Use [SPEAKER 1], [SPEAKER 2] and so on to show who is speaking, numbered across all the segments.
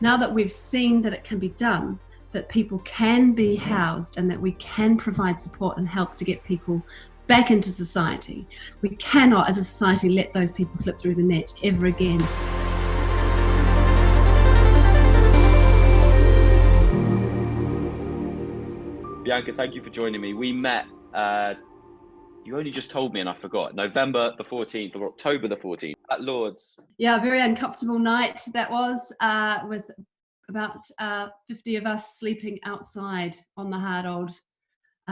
[SPEAKER 1] Now that we've seen that it can be done, that people can be housed and that we can provide support and help to get people back into society, we cannot as a society let those people slip through the net ever again.
[SPEAKER 2] Bianca, thank you for joining me. We met, you only just told me and I forgot, November the 14th or October the 14th at Lord's.
[SPEAKER 1] Yeah, a very uncomfortable night that was, with about 50 of us sleeping outside on the hard old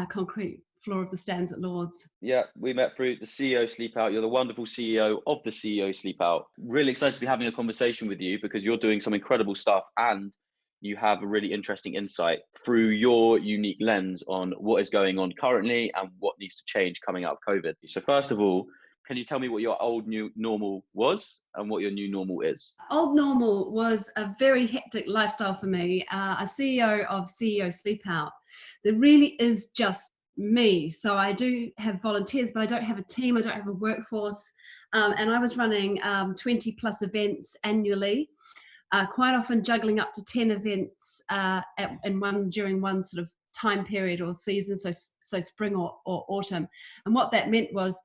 [SPEAKER 1] concrete floor of the stands at Lord's.
[SPEAKER 2] Yeah, we met through the CEO Sleepout. You're the wonderful CEO of the CEO Sleepout. Really excited to be having a conversation with you because you're doing some incredible stuff and you have a really interesting insight through your unique lens on what is going on currently and what needs to change coming out of COVID. So first of all, can you tell me what your old new normal was and what your new normal is?
[SPEAKER 1] Old normal was a very hectic lifestyle for me. A CEO of CEO Sleepout. There really is just me. So I do have volunteers, but I don't have a team. I don't have a workforce. And I was running 20 plus events annually. Quite often juggling up to 10 events during one sort of time period or season, so spring or autumn. And what that meant was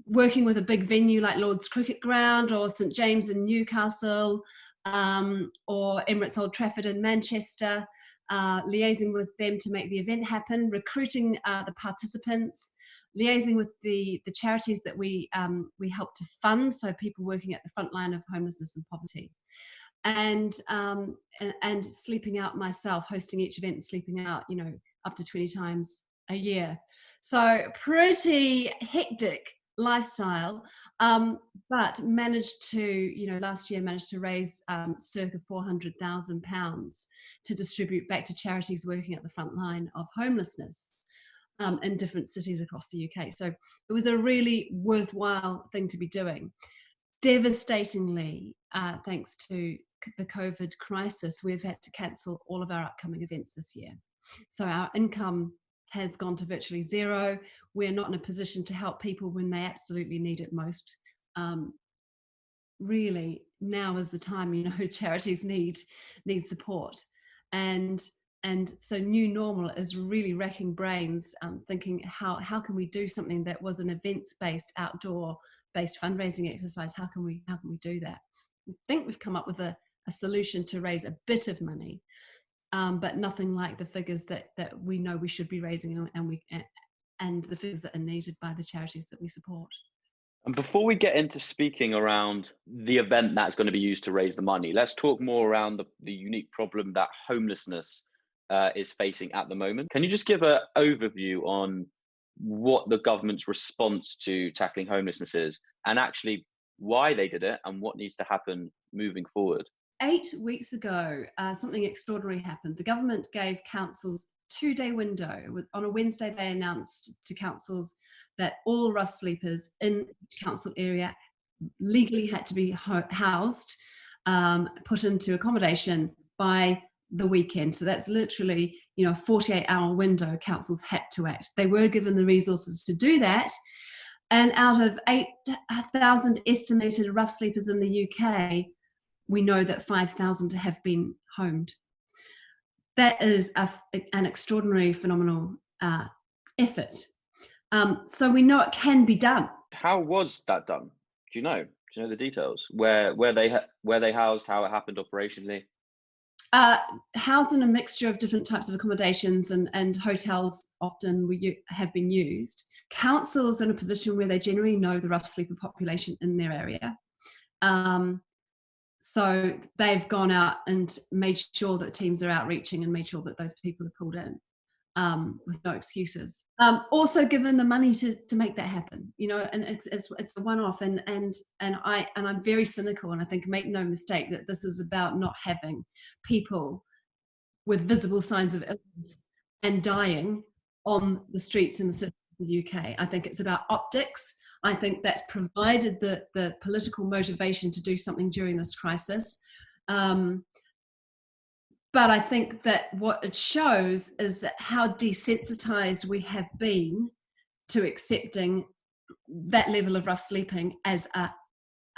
[SPEAKER 1] working with a big venue like Lord's Cricket Ground or St James in Newcastle, or Emirates Old Trafford in Manchester, liaising with them to make the event happen, recruiting the participants, liaising with the charities that we help to fund, so people working at the front line of homelessness and poverty. And sleeping out myself, hosting each event and sleeping out, up to 20 times a year. So pretty hectic lifestyle, but managed to, last year managed to raise circa £400,000 to distribute back to charities working at the front line of homelessness in different cities across the UK. So it was a really worthwhile thing to be doing. Devastatingly, thanks to the COVID crisis, we've had to cancel all of our upcoming events this year. So our income has gone to virtually zero. We're not in a position to help people when they absolutely need it most. Really, now is the time, charities need support. And so new normal is really racking brains, thinking how can we do something that was an events-based, outdoor-based fundraising exercise? How can we do that? I think we've come up with a solution to raise a bit of money, but nothing like the figures that we know we should be raising, and the figures that are needed by the charities that we support.
[SPEAKER 2] And before we get into speaking around the event that's going to be used to raise the money, let's talk more around the unique problem that homelessness is facing at the moment. Can you just give an overview on what the government's response to tackling homelessness is, and actually why they did it and what needs to happen moving forward?
[SPEAKER 1] 8 weeks ago, something extraordinary happened. The government gave councils a 2-day window. On a Wednesday, they announced to councils that all rough sleepers in the council area legally had to be housed, put into accommodation by the weekend. So that's literally, a 48-hour window councils had to act. They were given the resources to do that. And out of 8,000 estimated rough sleepers in the UK, we know that 5,000 have been homed. That is an extraordinary, phenomenal effort. So we know it can be done.
[SPEAKER 2] How was that done? Do you know? Do you know the details? Where they housed? How it happened operationally?
[SPEAKER 1] Housed in a mixture of different types of accommodations, and hotels often have been used. Councils are in a position where they generally know the rough sleeper population in their area. So they've gone out and made sure that teams are outreaching and made sure that those people are pulled in with no excuses. Also given the money to make that happen, and it's a one-off. And I'm very cynical, and I think, make no mistake, that this is about not having people with visible signs of illness and dying on the streets in the city of the UK. I think it's about optics. I think that's provided the political motivation to do something during this crisis. But I think that what it shows is that how desensitized we have been to accepting that level of rough sleeping as a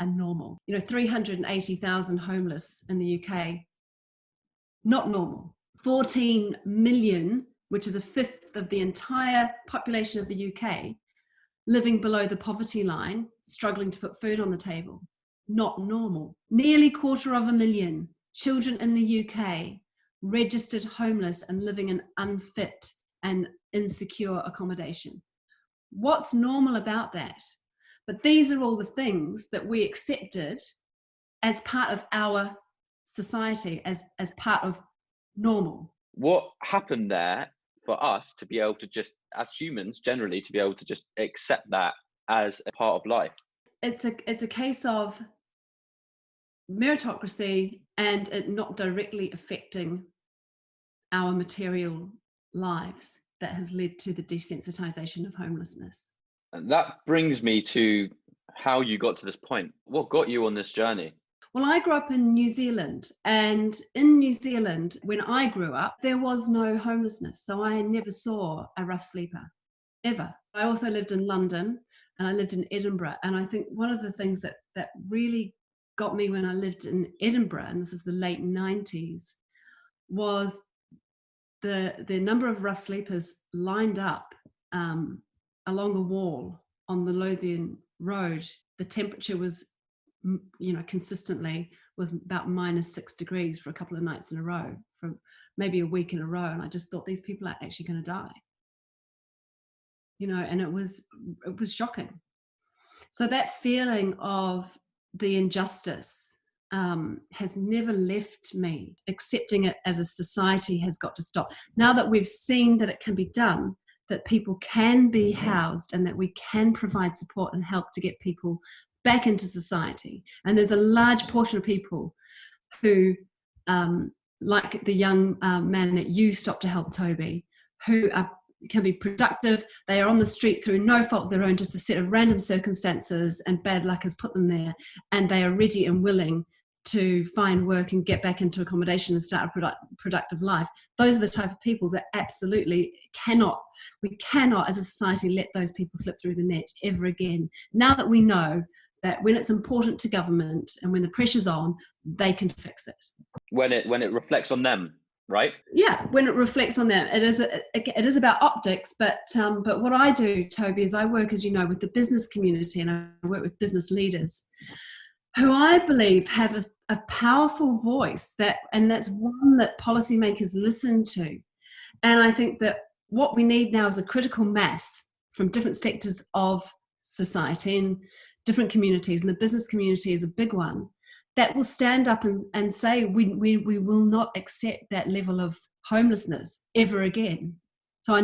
[SPEAKER 1] normal. 380,000 homeless in the UK Not normal. 14 million, which is a fifth of the entire population of the UK, living below the poverty line, struggling to put food on the table. Not normal. Nearly 250,000 children in the UK registered homeless and living in unfit and insecure accommodation. What's normal about that? But these are all the things that we accepted as part of our society, as part of normal.
[SPEAKER 2] What happened there for us to be able to just, as humans generally, to be able to just accept that as a part of life?
[SPEAKER 1] It's a case of meritocracy and it not directly affecting our material lives that has led to the desensitization of homelessness.
[SPEAKER 2] And that brings me to how you got to this point. What got you on this journey?
[SPEAKER 1] Well, I grew up in New Zealand, and in New Zealand, when I grew up, there was no homelessness. So I never saw a rough sleeper, ever. I also lived in London and I lived in Edinburgh. And I think one of the things that really got me when I lived in Edinburgh, and this is the late 90s, was the number of rough sleepers lined up along a wall on the Lothian Road. The temperature was consistently was about -6 degrees for a couple of nights in a row, for maybe a week in a row. And I just thought, these people are actually going to die, and it was shocking. So that feeling of the injustice has never left me. Accepting it as a society has got to stop. Now that we've seen that it can be done, that people can be housed and that we can provide support and help to get people back into society. And there's a large portion of people who, like the young man that you stopped to help, Toby, who can be productive. They are on the street through no fault of their own, just a set of random circumstances, and bad luck has put them there. And they are ready and willing to find work and get back into accommodation and start a productive life. Those are the type of people that absolutely we cannot as a society let those people slip through the net ever again. Now that we know that when it's important to government and when the pressure's on, they can fix it.
[SPEAKER 2] When it reflects on them, right?
[SPEAKER 1] Yeah, when it reflects on them, it is about optics. But what I do, Toby, is I work, as you know, with the business community, and I work with business leaders who I believe have a powerful voice, and that's one that policymakers listen to. And I think that what we need now is a critical mass from different sectors of society and different communities, and the business community is a big one, that will stand up and say we will not accept that level of homelessness ever again. So I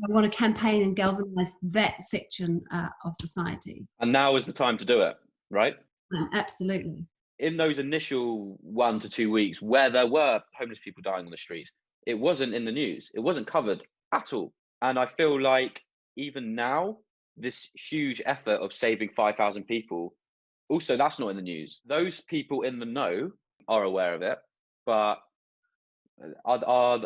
[SPEAKER 1] want to campaign and galvanize that section of society.
[SPEAKER 2] And now is the time to do it, right?
[SPEAKER 1] Absolutely.
[SPEAKER 2] In those initial 1 to 2 weeks where there were homeless people dying on the streets, it wasn't in the news. It wasn't covered at all. And I feel like even now, this huge effort of saving 5,000 people, also that's not in the news. Those people in the know are aware of it, but are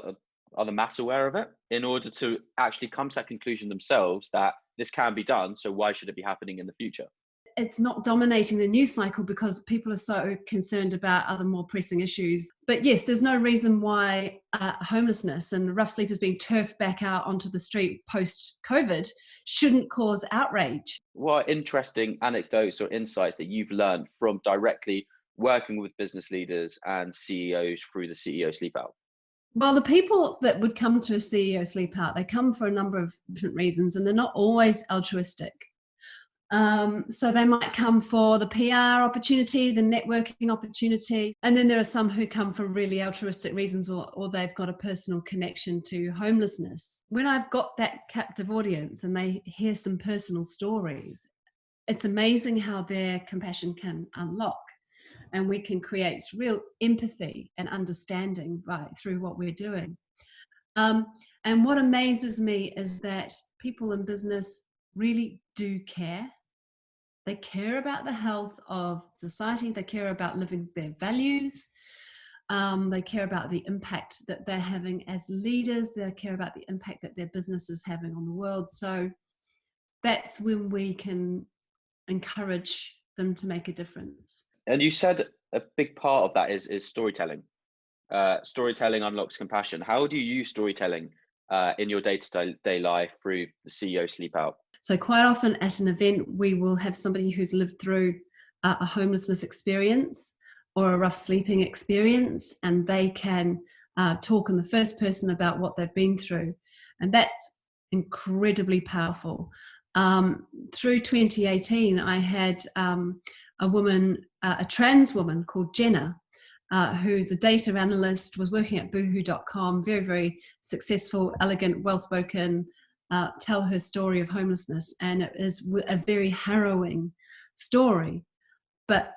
[SPEAKER 2] the mass aware of it in order to actually come to that conclusion themselves that this can be done, so why should it be happening in the future?
[SPEAKER 1] It's not dominating the news cycle because people are so concerned about other more pressing issues. But yes, there's no reason why homelessness and rough sleepers being turfed back out onto the street post-COVID shouldn't cause outrage.
[SPEAKER 2] What interesting anecdotes or insights that you've learned from directly working with business leaders and CEOs through the CEO Sleepout?
[SPEAKER 1] Well, the people that would come to a CEO Sleepout, they come for a number of different reasons, and they're not always altruistic. So they might come for the PR opportunity, the networking opportunity, and then there are some who come for really altruistic reasons, or they've got a personal connection to homelessness. When I've got that captive audience and they hear some personal stories, it's amazing how their compassion can unlock, and we can create real empathy and understanding through what we're doing. And what amazes me is that people in business really do care. They care about the health of society. They care about living their values. They care about the impact that they're having as leaders. They care about the impact that their business is having on the world. So that's when we can encourage them to make a difference.
[SPEAKER 2] And you said a big part of that is storytelling. storytelling unlocks compassion. How do you use storytelling in your day-to-day life through the CEO Sleep Out?
[SPEAKER 1] So quite often at an event, we will have somebody who's lived through a homelessness experience or a rough sleeping experience, and they can talk in the first person about what they've been through. And that's incredibly powerful. Through 2018, I had a woman, a trans woman called Jenna, who's a data analyst, was working at boohoo.com, very, very successful, elegant, well-spoken, tell her story of homelessness. And it is a very harrowing story. But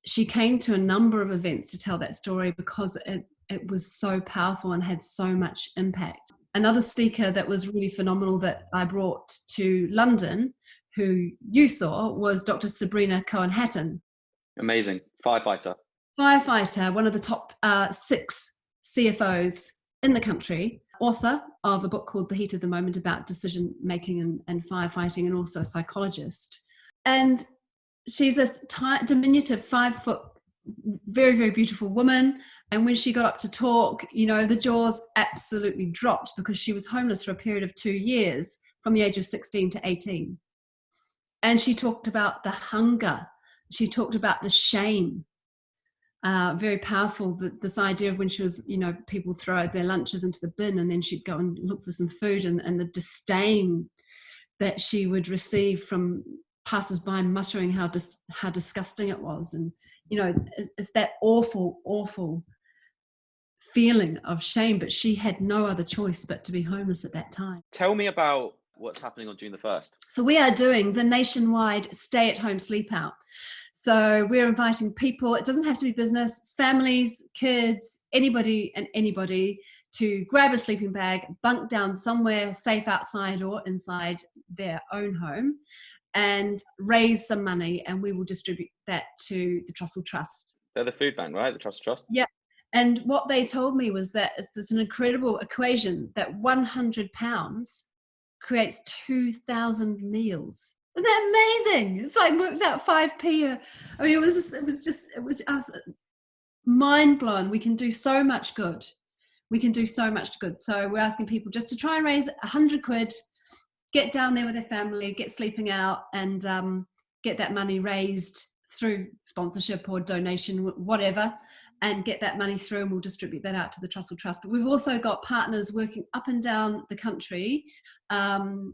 [SPEAKER 1] she came to a number of events to tell that story because it was so powerful and had so much impact. Another speaker that was really phenomenal that I brought to London, who you saw, was Dr. Sabrina Cohen-Hatton.
[SPEAKER 2] Amazing. Firefighter,
[SPEAKER 1] One of the top 6 CFOs in the country, author of a book called The Heat of the Moment about decision making and firefighting, and also a psychologist. And she's a diminutive 5 foot, very, very beautiful woman. And when she got up to talk, the jaws absolutely dropped because she was homeless for a period of 2 years from the age of 16 to 18. And she talked about the hunger. She talked about the shame. Very powerful, this idea of when she was, people throw their lunches into the bin and then she'd go and look for some food, and the disdain that she would receive from passers-by muttering how disgusting it was. And, it's that awful, awful feeling of shame, but she had no other choice but to be homeless at that time.
[SPEAKER 2] Tell me about what's happening on June the 1st.
[SPEAKER 1] So we are doing the nationwide stay-at-home sleep out. So we're inviting people, it doesn't have to be business, families, kids, anybody to grab a sleeping bag, bunk down somewhere safe outside or inside their own home, and raise some money, and we will distribute that to the Trussell Trust.
[SPEAKER 2] They're the food bank, right? The Trussell Trust?
[SPEAKER 1] Yeah. And what they told me was that it's an incredible equation that £100 creates 2,000 meals. Isn't that amazing? It's like worked out 5p. I mean, I was mind blown. We can do so much good. So we're asking people just to try and raise 100 quid, get down there with their family, get sleeping out, and get that money raised through sponsorship or donation, whatever, and get that money through, and we'll distribute that out to the Trussell Trust. But we've also got partners working up and down the country,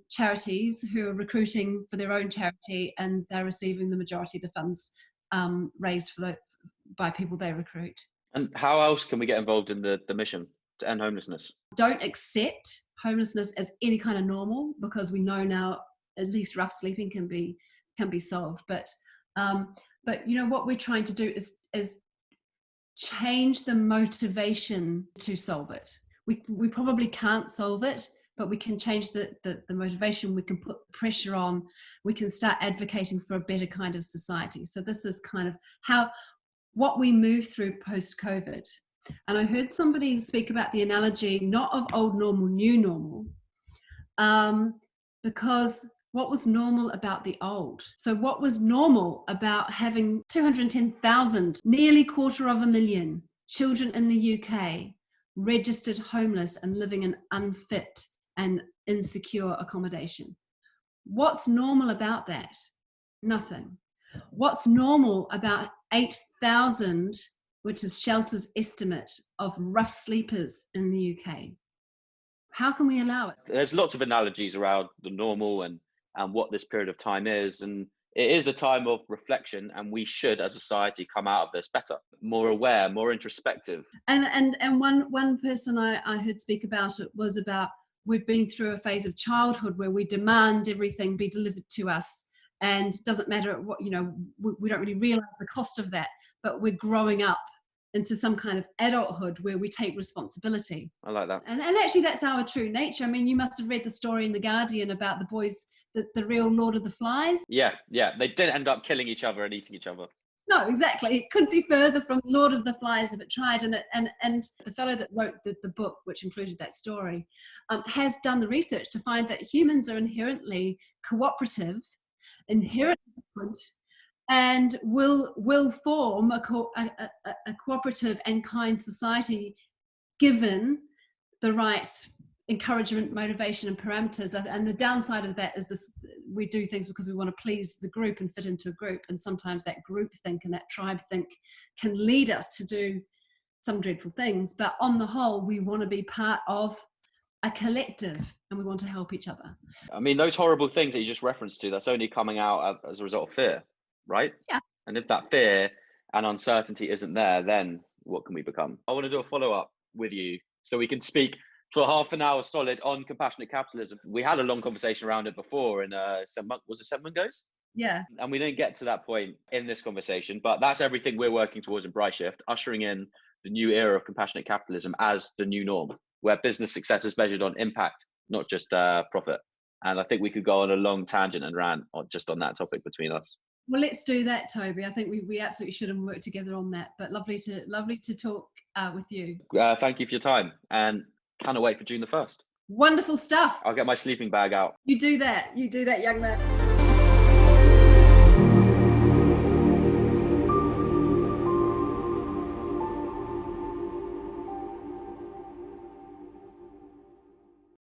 [SPEAKER 1] charities who are recruiting for their own charity, and they're receiving the majority of the funds raised by people they recruit.
[SPEAKER 2] And how else can we get involved in the mission to end homelessness? Don't
[SPEAKER 1] accept homelessness as any kind of normal, because we know now at least rough sleeping can be solved. But what we're trying to do is change the motivation to solve it. We probably can't solve it, but we can change the motivation. We can put pressure on. We can start advocating for a better kind of society. So this is kind of what we move through post-COVID. And I heard somebody speak about the analogy not of old normal, new normal, because what was normal about the old? So what was normal about having 210,000, nearly 250,000 children in the UK registered homeless and living in unfit and insecure accommodation? What's normal about that? Nothing. What's normal about 8,000, which is Shelter's estimate of rough sleepers in the UK? How can we allow it?
[SPEAKER 2] There's lots of analogies around the normal and what this period of time is. And it is a time of reflection, and we should, as a society, come out of this better, more aware, more introspective.
[SPEAKER 1] And one person I heard speak about it was about, we've been through a phase of childhood where we demand everything be delivered to us, and it doesn't matter what, we don't really realize the cost of that, but we're growing up into some kind of adulthood where we take responsibility.
[SPEAKER 2] I like that.
[SPEAKER 1] And actually that's our true nature. I mean, you must have read the story in The Guardian about the boys, the real Lord of the Flies.
[SPEAKER 2] Yeah. They didn't end up killing each other and eating each other.
[SPEAKER 1] No, exactly. It couldn't be further from Lord of the Flies if it tried. And the fellow that wrote the book, which included that story, has done the research to find that humans are inherently cooperative, inherently good, and will form a cooperative and kind society, given the right encouragement, motivation, and parameters. And the downside of that is this: we do things because we want to please the group and fit into a group, and sometimes that group think and that tribe think can lead us to do some dreadful things. But on the whole, we want to be part of a collective, and we want to help each other.
[SPEAKER 2] I mean, those horrible things that you just referenced to, that's only coming out as a result of fear, right?
[SPEAKER 1] Yeah.
[SPEAKER 2] And if that fear and uncertainty isn't there, then what can we become? I want to do a follow-up with you so we can speak for half an hour solid on compassionate capitalism. We had a long conversation around it before in was it 7 months ago?
[SPEAKER 1] Yeah.
[SPEAKER 2] And we didn't get to that point in this conversation, but that's everything we're working towards in Bright Shift, ushering in the new era of compassionate capitalism as the new norm, where business success is measured on impact, not just profit. And I think we could go on a long tangent and rant just on that topic between us.
[SPEAKER 1] Well, let's do that, Toby. I think we absolutely should and work together on that. But lovely to talk with you.
[SPEAKER 2] Thank you for your time, and cannot wait for June the 1st.
[SPEAKER 1] Wonderful stuff.
[SPEAKER 2] I'll get my sleeping bag out.
[SPEAKER 1] You do that, young man.